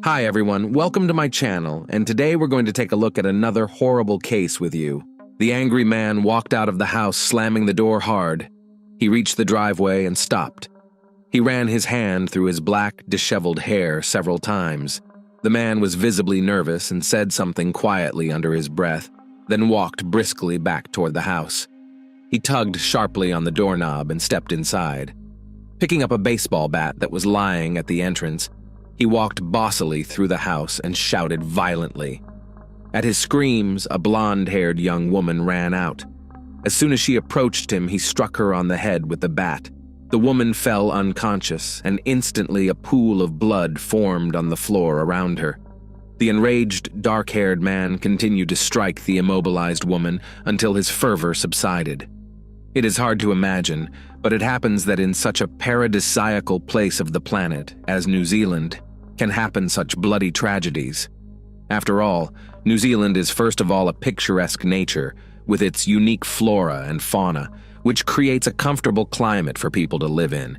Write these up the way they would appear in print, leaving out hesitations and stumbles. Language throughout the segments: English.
Hi everyone, welcome to my channel, and today we're going to take a look at another horrible case with you. The angry man walked out of the house, slamming the door hard. He reached the driveway and stopped. He ran his hand through his black, disheveled hair several times. The man was visibly nervous and said something quietly under his breath, then walked briskly back toward the house. He tugged sharply on the doorknob and stepped inside. Picking up a baseball bat that was lying at the entrance, he walked bossily through the house and shouted violently. At his screams, a blonde-haired young woman ran out. As soon as she approached him, he struck her on the head with the bat. The woman fell unconscious, and instantly a pool of blood formed on the floor around her. The enraged, dark-haired man continued to strike the immobilized woman until his fervor subsided. It is hard to imagine, but it happens that in such a paradisiacal place of the planet as New Zealand can happen such bloody tragedies. After all, New Zealand is first of all a picturesque nature with its unique flora and fauna, which creates a comfortable climate for people to live in.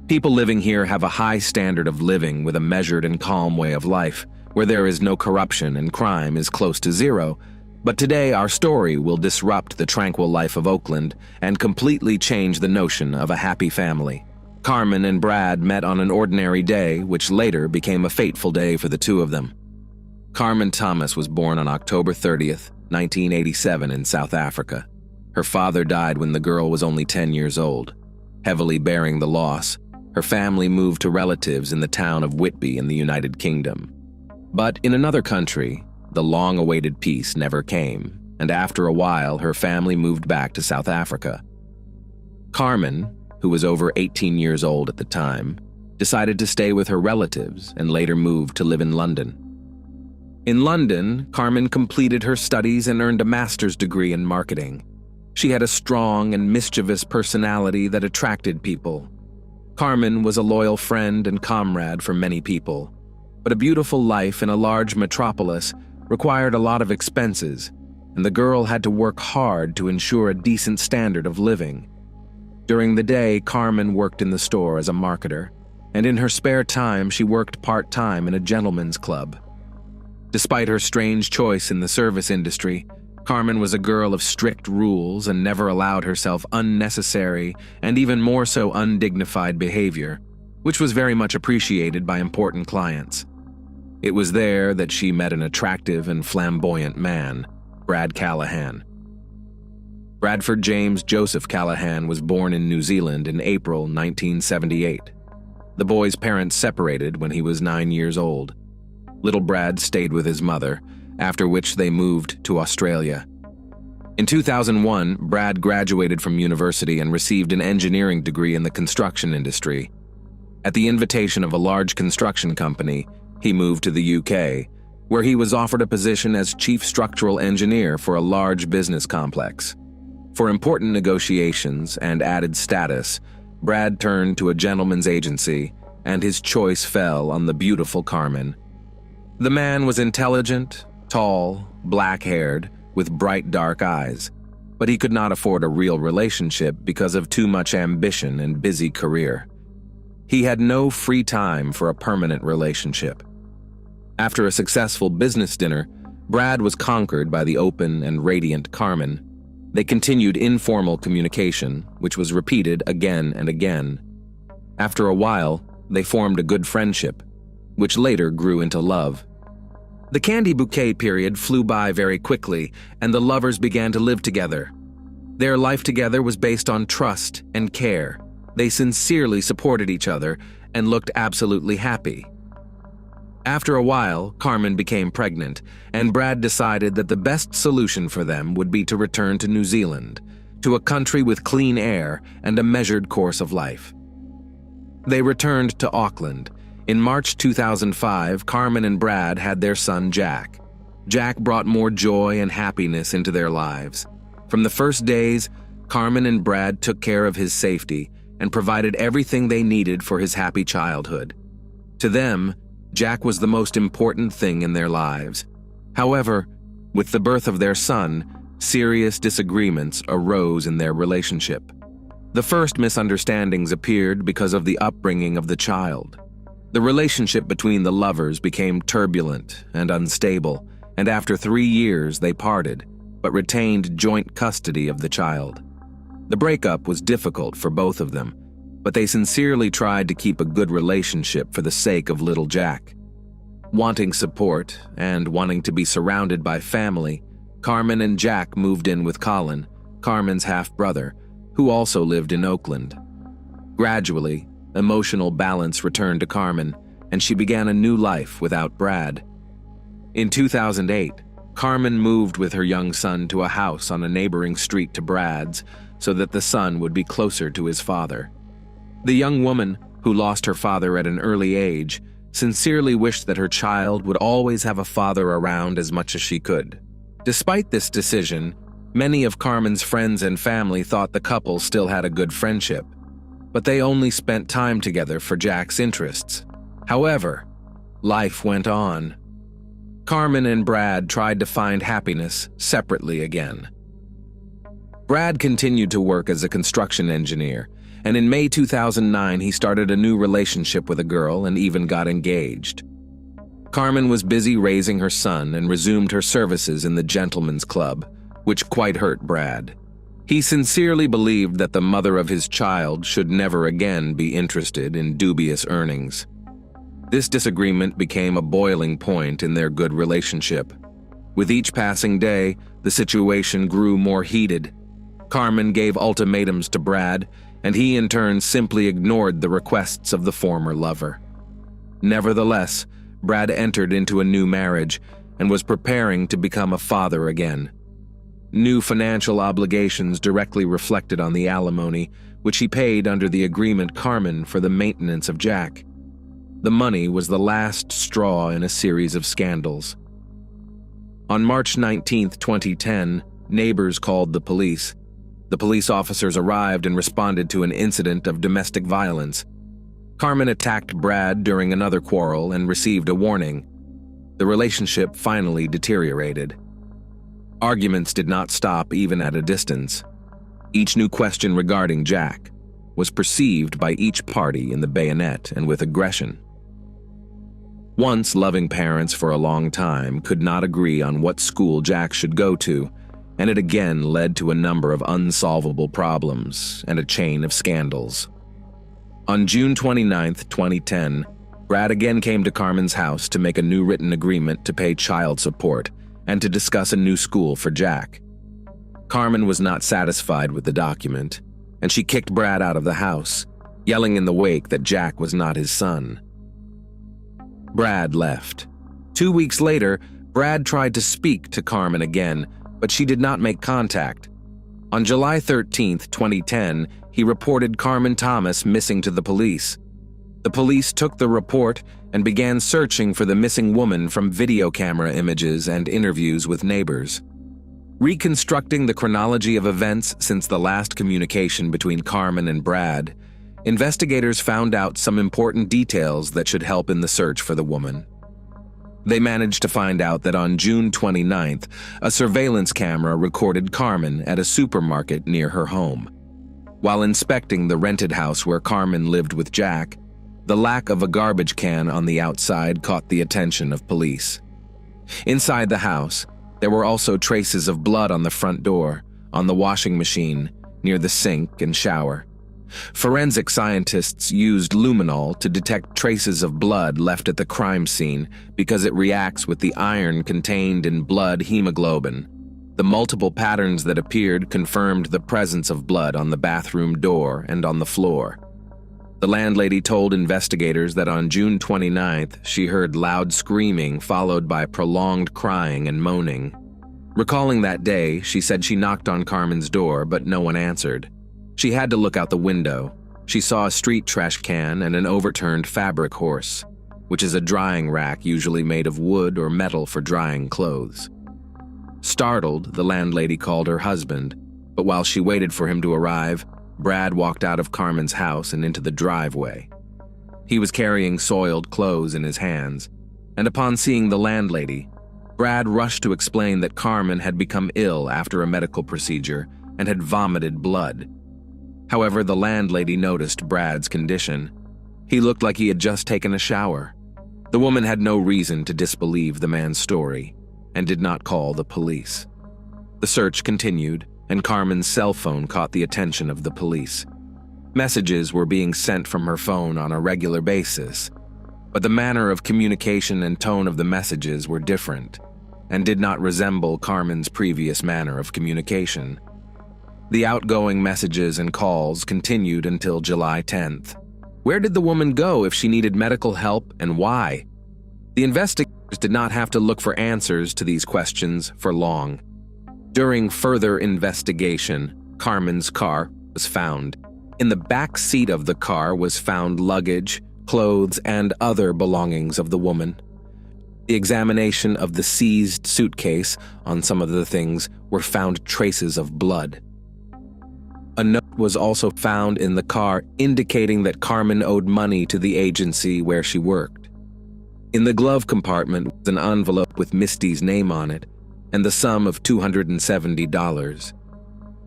People living here have a high standard of living with a measured and calm way of life, where there is no corruption and crime is close to zero. But today our story will disrupt the tranquil life of Auckland and completely change the notion of a happy family. Carmen and Brad met on an ordinary day, which later became a fateful day for the two of them. Carmen Thomas was born on October 30th, 1987 in South Africa. Her father died when the girl was only 10 years old. Heavily bearing the loss, her family moved to relatives in the town of Whitby in the United Kingdom. But in another country, the long-awaited peace never came, and after a while, her family moved back to South Africa. Carmen, who was over 18 years old at the time, decided to stay with her relatives and later moved to live in London. In London, Carmen completed her studies and earned a master's degree in marketing. She had a strong and mischievous personality that attracted people. Carmen was a loyal friend and comrade for many people, but a beautiful life in a large metropolis required a lot of expenses, and the girl had to work hard to ensure a decent standard of living. During the day, Carmen worked in the store as a marketer, and in her spare time she worked part-time in a gentleman's club. Despite her strange choice in the service industry, Carmen was a girl of strict rules and never allowed herself unnecessary and even more so undignified behavior, which was very much appreciated by important clients. It was there that she met an attractive and flamboyant man, Brad Callahan. Bradford James Joseph Callahan was born in New Zealand in April 1978. The boy's parents separated when he was 9 years old. Little Brad stayed with his mother, after which they moved to Australia. In 2001, Brad graduated from university and received an engineering degree in the construction industry. At the invitation of a large construction company, he moved to the UK, where he was offered a position as chief structural engineer for a large business complex. For important negotiations and added status, Brad turned to a gentleman's agency, and his choice fell on the beautiful Carmen. The man was intelligent, tall, black-haired, with bright dark eyes, but he could not afford a real relationship because of too much ambition and busy career. He had no free time for a permanent relationship. After a successful business dinner, Brad was conquered by the open and radiant Carmen. They continued informal communication, which was repeated again and again. After a while, they formed a good friendship, which later grew into love. The candy bouquet period flew by very quickly, and the lovers began to live together. Their life together was based on trust and care. They sincerely supported each other and looked absolutely happy. After a while, Carmen became pregnant, and Brad decided that the best solution for them would be to return to New Zealand, to a country with clean air and a measured course of life. They returned to Auckland. In March 2005, Carmen and Brad had their son Jack. Jack brought more joy and happiness into their lives. From the first days, Carmen and Brad took care of his safety and provided everything they needed for his happy childhood. To them, Jack was the most important thing in their lives. However, with the birth of their son, serious disagreements arose in their relationship. The first misunderstandings appeared because of the upbringing of the child. The relationship between the lovers became turbulent and unstable, and after 3 years they parted, but retained joint custody of the child. The breakup was difficult for both of them, but they sincerely tried to keep a good relationship for the sake of little Jack. Wanting support and wanting to be surrounded by family, Carmen and Jack moved in with Colin, Carmen's half-brother, who also lived in Auckland. Gradually, emotional balance returned to Carmen, and she began a new life without Brad. In 2008, Carmen moved with her young son to a house on a neighboring street to Brad's so that the son would be closer to his father. The young woman, who lost her father at an early age, sincerely wished that her child would always have a father around as much as she could. Despite this decision, many of Carmen's friends and family thought the couple still had a good friendship, but they only spent time together for Jack's interests. However, life went on. Carmen and Brad tried to find happiness separately again. Brad continued to work as a construction engineer, and in May 2009 he started a new relationship with a girl and even got engaged. Carmen was busy raising her son and resumed her services in the gentleman's club, which quite hurt Brad. He sincerely believed that the mother of his child should never again be interested in dubious earnings. This disagreement became a boiling point in their good relationship. With each passing day, the situation grew more heated. Carmen gave ultimatums to Brad, and he in turn simply ignored the requests of the former lover. Nevertheless, Brad entered into a new marriage and was preparing to become a father again. New financial obligations directly reflected on the alimony, which he paid under the agreement Carmen for the maintenance of Jack. The money was the last straw in a series of scandals. On March 19, 2010, neighbors called the police. The police officers arrived and responded to an incident of domestic violence. Carmen attacked Brad during another quarrel and received a warning. The relationship finally deteriorated. Arguments did not stop even at a distance. Each new question regarding Jack was perceived by each party in the bayonet and with aggression. Once loving parents for a long time could not agree on what school Jack should go to, and it again led to a number of unsolvable problems and a chain of scandals. On June 29, 2010, Brad again came to Carmen's house to make a new written agreement to pay child support and to discuss a new school for Jack. Carmen was not satisfied with the document, and she kicked Brad out of the house, yelling in the wake that Jack was not his son. Brad left. 2 weeks later, Brad tried to speak to Carmen again, but she did not make contact. On July 13, 2010, he reported Carmen Thomas missing to the police. The police took the report and began searching for the missing woman from video camera images and interviews with neighbors. Reconstructing the chronology of events since the last communication between Carmen and Brad, investigators found out some important details that should help in the search for the woman. They managed to find out that on June 29th, a surveillance camera recorded Carmen at a supermarket near her home. While inspecting the rented house where Carmen lived with Jack, the lack of a garbage can on the outside caught the attention of police. Inside the house, there were also traces of blood on the front door, on the washing machine, near the sink and shower. Forensic scientists used luminol to detect traces of blood left at the crime scene because it reacts with the iron contained in blood hemoglobin. The multiple patterns that appeared confirmed the presence of blood on the bathroom door and on the floor. The landlady told investigators that on June 29th, she heard loud screaming followed by prolonged crying and moaning. Recalling that day, she said she knocked on Carmen's door, but no one answered. She had to look out the window. She saw a street trash can and an overturned fabric horse, which is a drying rack usually made of wood or metal for drying clothes. Startled, the landlady called her husband, but while she waited for him to arrive, Brad walked out of Carmen's house and into the driveway. He was carrying soiled clothes in his hands, and upon seeing the landlady, Brad rushed to explain that Carmen had become ill after a medical procedure and had vomited blood. However, the landlady noticed Brad's condition. He looked like he had just taken a shower. The woman had no reason to disbelieve the man's story and did not call the police. The search continued, and Carmen's cell phone caught the attention of the police. Messages were being sent from her phone on a regular basis, but the manner of communication and tone of the messages were different and did not resemble Carmen's previous manner of communication. The outgoing messages and calls continued until July 10th. Where did the woman go if she needed medical help, and why? The investigators did not have to look for answers to these questions for long. During further investigation, Carmen's car was found. In the back seat of the car was found luggage, clothes, and other belongings of the woman. The examination of the seized suitcase on some of the things were found traces of blood. A note was also found in the car indicating that Carmen owed money to the agency where she worked. In the glove compartment was an envelope with Misty's name on it and the sum of $270.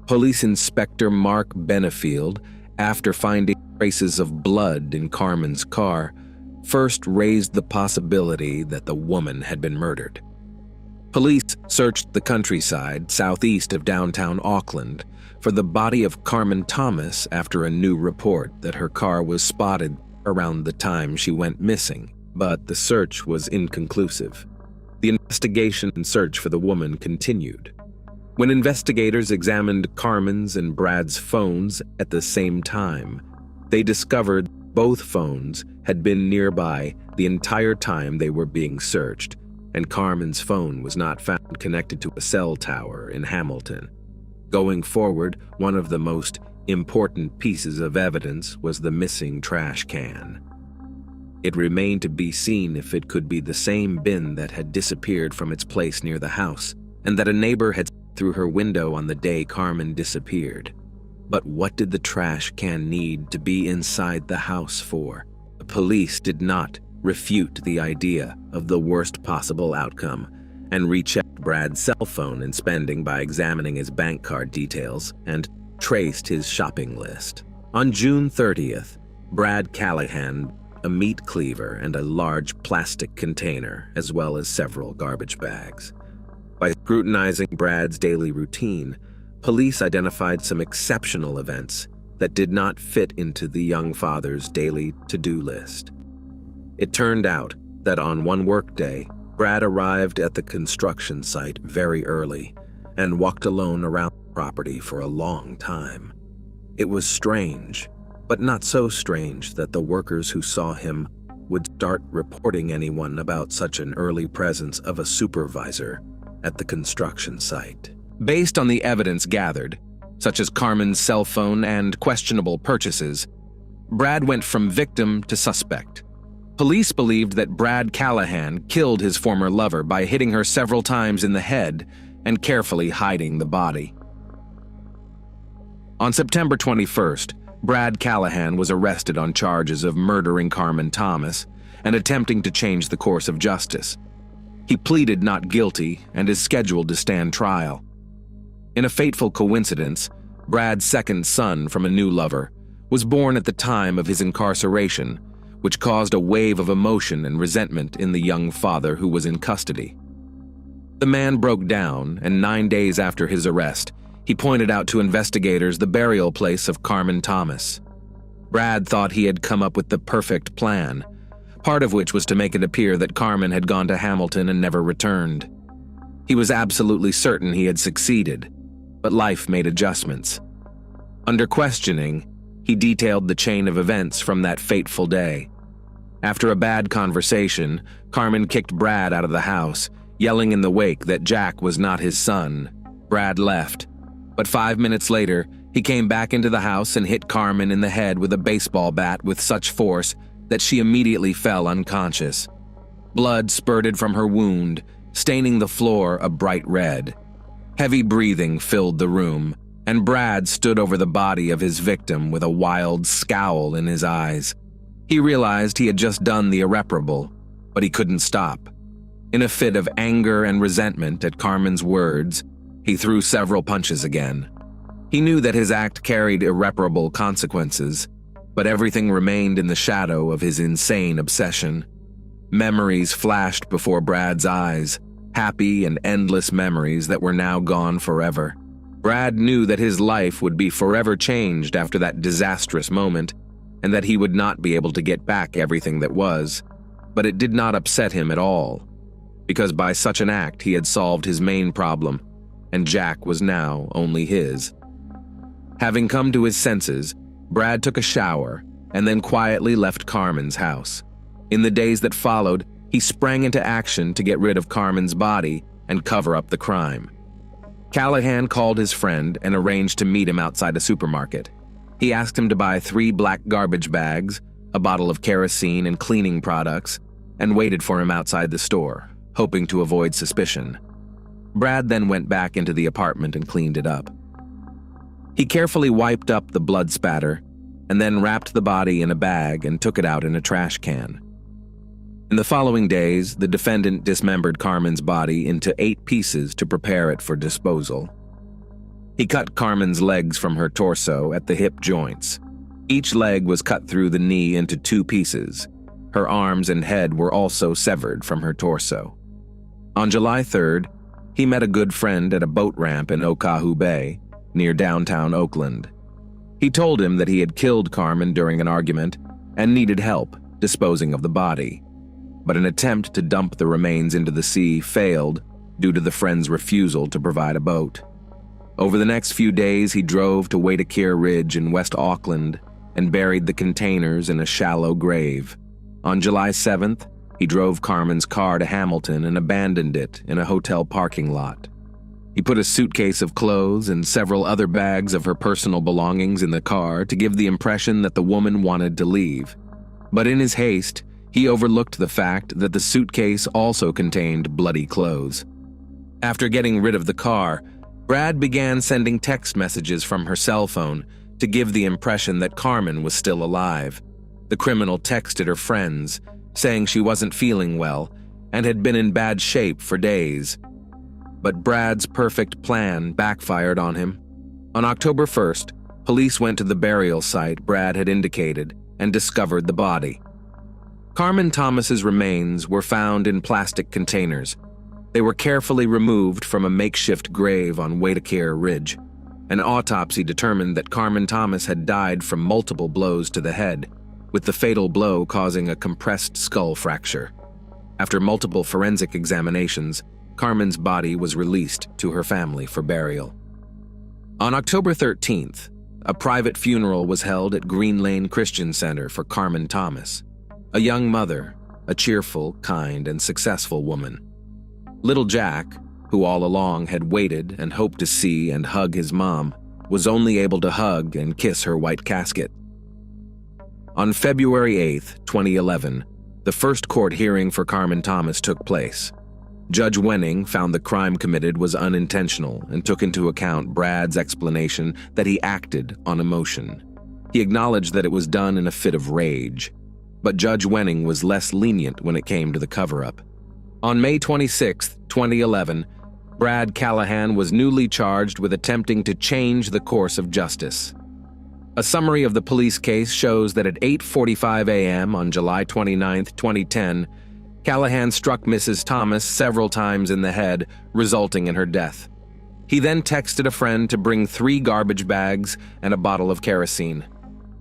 Police Inspector Mark Benefield, after finding traces of blood in Carmen's car, first raised the possibility that the woman had been murdered. Police searched the countryside southeast of downtown Auckland for the body of Carmen Thomas after a new report that her car was spotted around the time she went missing, but the search was inconclusive. The investigation and search for the woman continued. When investigators examined Carmen's and Brad's phones at the same time, they discovered both phones had been nearby the entire time they were being searched, and Carmen's phone was not found connected to a cell tower in Hamilton. Going forward, one of the most important pieces of evidence was the missing trash can. It remained to be seen if it could be the same bin that had disappeared from its place near the house, and that a neighbor had seen through her window on the day Carmen disappeared. But what did the trash can need to be inside the house for? The police did not refute the idea of the worst possible outcome and rechecked Brad's cell phone and spending by examining his bank card details and traced his shopping list. On June 30th, Brad Callahan, a meat cleaver and a large plastic container, as well as several garbage bags. By scrutinizing Brad's daily routine, police identified some exceptional events that did not fit into the young father's daily to-do list. It turned out that on one workday, Brad arrived at the construction site very early and walked alone around the property for a long time. It was strange, but not so strange that the workers who saw him would start reporting anyone about such an early presence of a supervisor at the construction site. Based on the evidence gathered, such as Carmen's cell phone and questionable purchases, Brad went from victim to suspect. Police believed that Brad Callahan killed his former lover by hitting her several times in the head and carefully hiding the body. On September 21st, Brad Callahan was arrested on charges of murdering Carmen Thomas and attempting to change the course of justice. He pleaded not guilty and is scheduled to stand trial. In a fateful coincidence, Brad's second son from a new lover was born at the time of his incarceration, which caused a wave of emotion and resentment in the young father who was in custody. The man broke down, and 9 days after his arrest, he pointed out to investigators the burial place of Carmen Thomas. Brad thought he had come up with the perfect plan, part of which was to make it appear that Carmen had gone to Hamilton and never returned. He was absolutely certain he had succeeded, but life made adjustments. Under questioning, he detailed the chain of events from that fateful day. After a bad conversation, Carmen kicked Brad out of the house, yelling in the wake that Jack was not his son. Brad left, but 5 minutes later, he came back into the house and hit Carmen in the head with a baseball bat with such force that she immediately fell unconscious. Blood spurted from her wound, staining the floor a bright red. Heavy breathing filled the room, and Brad stood over the body of his victim with a wild scowl in his eyes. He realized he had just done the irreparable, but he couldn't stop. In a fit of anger and resentment at Carmen's words, he threw several punches again. He knew that his act carried irreparable consequences. But everything remained in the shadow of his insane obsession. Memories flashed before Brad's eyes, happy and endless memories that were now gone forever. Brad knew that his life would be forever changed after that disastrous moment, and that he would not be able to get back everything that was. But it did not upset him at all, because by such an act he had solved his main problem, and Jack was now only his. Having come to his senses, Brad took a shower and then quietly left Carmen's house. In the days that followed, he sprang into action to get rid of Carmen's body and cover up the crime. Callahan called his friend and arranged to meet him outside a supermarket. He asked him to buy 3 black garbage bags, a bottle of kerosene and cleaning products, and waited for him outside the store, hoping to avoid suspicion. Brad then went back into the apartment and cleaned it up. He carefully wiped up the blood spatter and then wrapped the body in a bag and took it out in a trash can. In the following days, the defendant dismembered Carmen's body into 8 pieces to prepare it for disposal. He cut Carmen's legs from her torso at the hip joints. Each leg was cut through the knee into 2 pieces. Her arms and head were also severed from her torso. On July 3rd, he met a good friend at a boat ramp in Oahu Bay, near downtown Auckland. He told him that he had killed Carmen during an argument and needed help disposing of the body, but an attempt to dump the remains into the sea failed due to the friend's refusal to provide a boat. Over the next few days, he drove to Waitakere Ridge in West Auckland and buried the containers in a shallow grave. On July 7th, he drove Carmen's car to Hamilton and abandoned it in a hotel parking lot. He put a suitcase of clothes and several other bags of her personal belongings in the car to give the impression that the woman wanted to leave. But in his haste, he overlooked the fact that the suitcase also contained bloody clothes. After getting rid of the car, Brad began sending text messages from her cell phone to give the impression that Carmen was still alive. The criminal texted her friends, saying she wasn't feeling well and had been in bad shape for days. But Brad's perfect plan backfired on him. On October 1st, police went to the burial site Brad had indicated and discovered the body. Carmen Thomas's remains were found in plastic containers. They were carefully removed from a makeshift grave on Waitakere Ridge. An autopsy determined that Carmen Thomas had died from multiple blows to the head, with the fatal blow causing a compressed skull fracture. After multiple forensic examinations, Carmen's body was released to her family for burial. On October 13th, a private funeral was held at Green Lane Christian Center for Carmen Thomas, a young mother, a cheerful, kind, and successful woman. Little Jack, who all along had waited and hoped to see and hug his mom, was only able to hug and kiss her white casket. On February 8, 2011, the first court hearing for Carmen Thomas took place. Judge Wenning found the crime committed was unintentional and took into account Brad's explanation that he acted on emotion. He acknowledged that it was done in a fit of rage, but Judge Wenning was less lenient when it came to the cover-up. On May 26, 2011, Brad Callahan was newly charged with attempting to change the course of justice. A summary of the police case shows that at 8:45 a.m. on July 29, 2010, Callahan struck Mrs. Thomas several times in the head, resulting in her death. He then texted a friend to bring 3 garbage bags and a bottle of kerosene.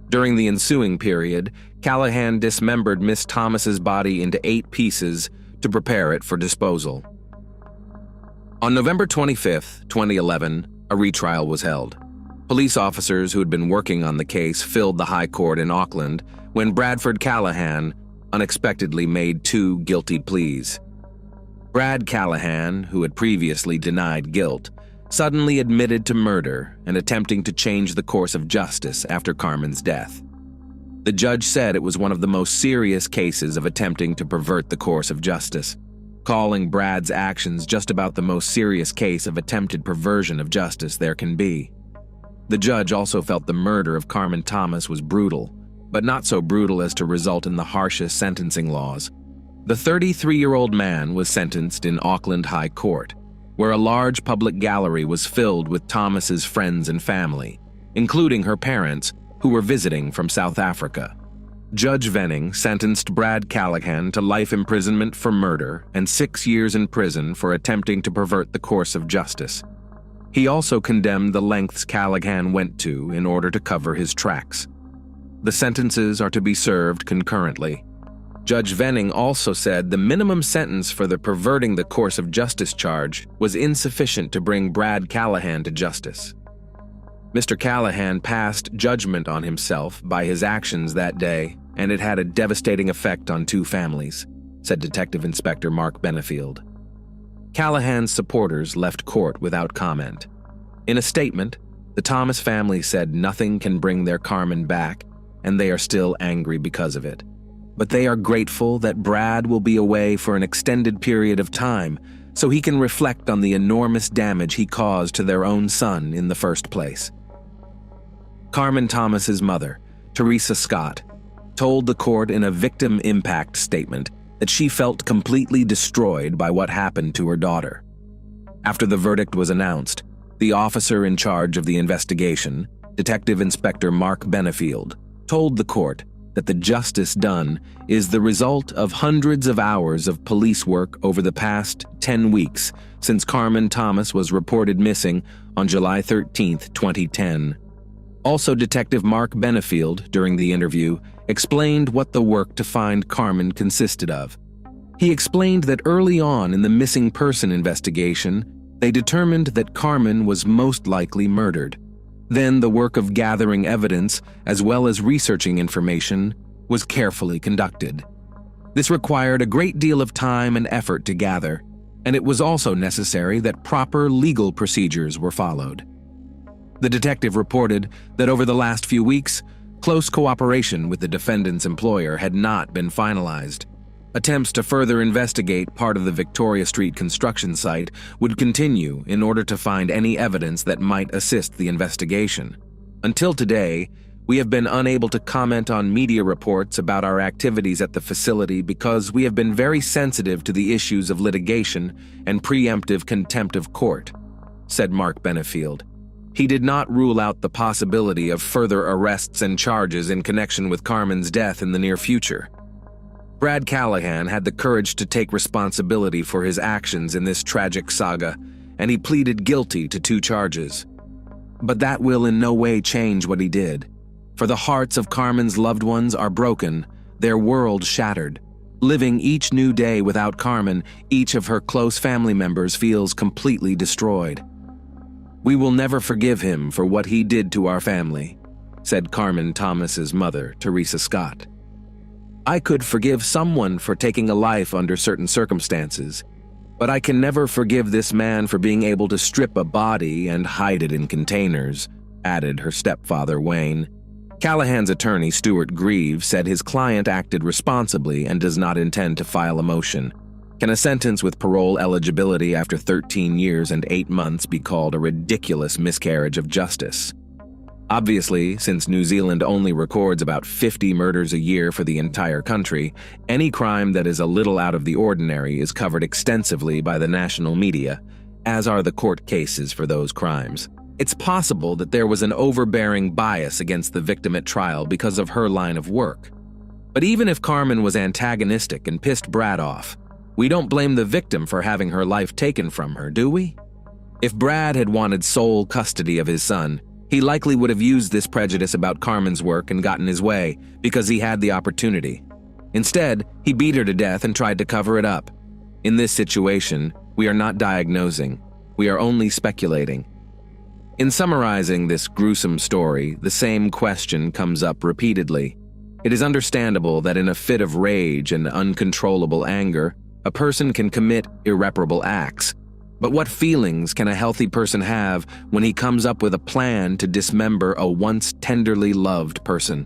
During the ensuing period, Callahan dismembered Miss Thomas's body into 8 pieces to prepare it for disposal. On November 25, 2011, a retrial was held. Police officers who had been working on the case filled the High Court in Auckland when Bradford Callahan unexpectedly made 2 guilty pleas. Brad Callahan, who had previously denied guilt, suddenly admitted to murder and attempting to change the course of justice after Carmen's death. The judge said it was one of the most serious cases of attempting to pervert the course of justice, calling Brad's actions just about the most serious case of attempted perversion of justice there can be. The judge also felt the murder of Carmen Thomas was brutal, but not so brutal as to result in the harshest sentencing laws. The 33-year-old man was sentenced in Auckland High Court, where a large public gallery was filled with Thomas's friends and family, including her parents, who were visiting from South Africa. Judge Venning sentenced Brad Callahan to life imprisonment for murder and 6 years in prison for attempting to pervert the course of justice. He also condemned the lengths Callahan went to in order to cover his tracks. The sentences are to be served concurrently. Judge Venning also said the minimum sentence for the perverting the course of justice charge was insufficient to bring Brad Callahan to justice. Mr. Callahan passed judgment on himself by his actions that day, and it had a devastating effect on 2 families, said Detective Inspector Mark Benefield. Callahan's supporters left court without comment. In a statement, the Thomas family said nothing can bring their Carmen back, and they are still angry because of it. But they are grateful that Brad will be away for an extended period of time so he can reflect on the enormous damage he caused to their own son in the first place. Carmen Thomas's mother, Teresa Scott, told the court in a victim impact statement that she felt completely destroyed by what happened to her daughter. After the verdict was announced, the officer in charge of the investigation, Detective Inspector Mark Benefield, told the court that the justice done is the result of hundreds of hours of police work over the past 10 weeks since Carmen Thomas was reported missing on July 13, 2010. Also, Detective Mark Benefield, during the interview, explained what the work to find Carmen consisted of. He explained that early on in the missing person investigation, they determined that Carmen was most likely murdered. Then the work of gathering evidence, as well as researching information, was carefully conducted. This required a great deal of time and effort to gather, and it was also necessary that proper legal procedures were followed. The detective reported that over the last few weeks, close cooperation with the defendant's employer had not been finalized. Attempts to further investigate part of the Victoria Street construction site would continue in order to find any evidence that might assist the investigation. Until today, we have been unable to comment on media reports about our activities at the facility because we have been very sensitive to the issues of litigation and preemptive contempt of court, said Mark Benefield. He did not rule out the possibility of further arrests and charges in connection with Carmen's death in the near future. Brad Callahan had the courage to take responsibility for his actions in this tragic saga, and he pleaded guilty to 2 charges. But that will in no way change what he did. For the hearts of Carmen's loved ones are broken, their world shattered. Living each new day without Carmen, each of her close family members feels completely destroyed. We will never forgive him for what he did to our family, said Carmen Thomas's mother, Teresa Scott. I could forgive someone for taking a life under certain circumstances, but I can never forgive this man for being able to strip a body and hide it in containers, added her stepfather, Wayne. Callahan's attorney, Stuart Grieve, said his client acted responsibly and does not intend to file a motion. Can a sentence with parole eligibility after 13 years and 8 months be called a ridiculous miscarriage of justice? Obviously, since New Zealand only records about 50 murders a year for the entire country, any crime that is a little out of the ordinary is covered extensively by the national media, as are the court cases for those crimes. It's possible that there was an overbearing bias against the victim at trial because of her line of work. But even if Carmen was antagonistic and pissed Brad off, we don't blame the victim for having her life taken from her, do we? If Brad had wanted sole custody of his son, he likely would have used this prejudice about Carmen's work and gotten his way because he had the opportunity. Instead, he beat her to death and tried to cover it up. In this situation, we are not diagnosing. We are only speculating. In summarizing this gruesome story, the same question comes up repeatedly. It is understandable that in a fit of rage and uncontrollable anger, a person can commit irreparable acts. But what feelings can a healthy person have when he comes up with a plan to dismember a once tenderly loved person?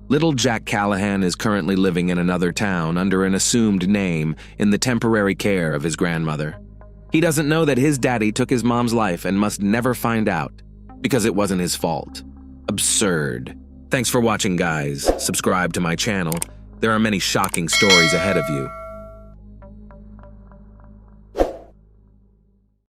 Little Jack Callahan is currently living in another town under an assumed name in the temporary care of his grandmother. He doesn't know that his daddy took his mom's life and must never find out because it wasn't his fault. Absurd. Thanks for watching, guys. Subscribe to my channel. There are many shocking stories ahead of you.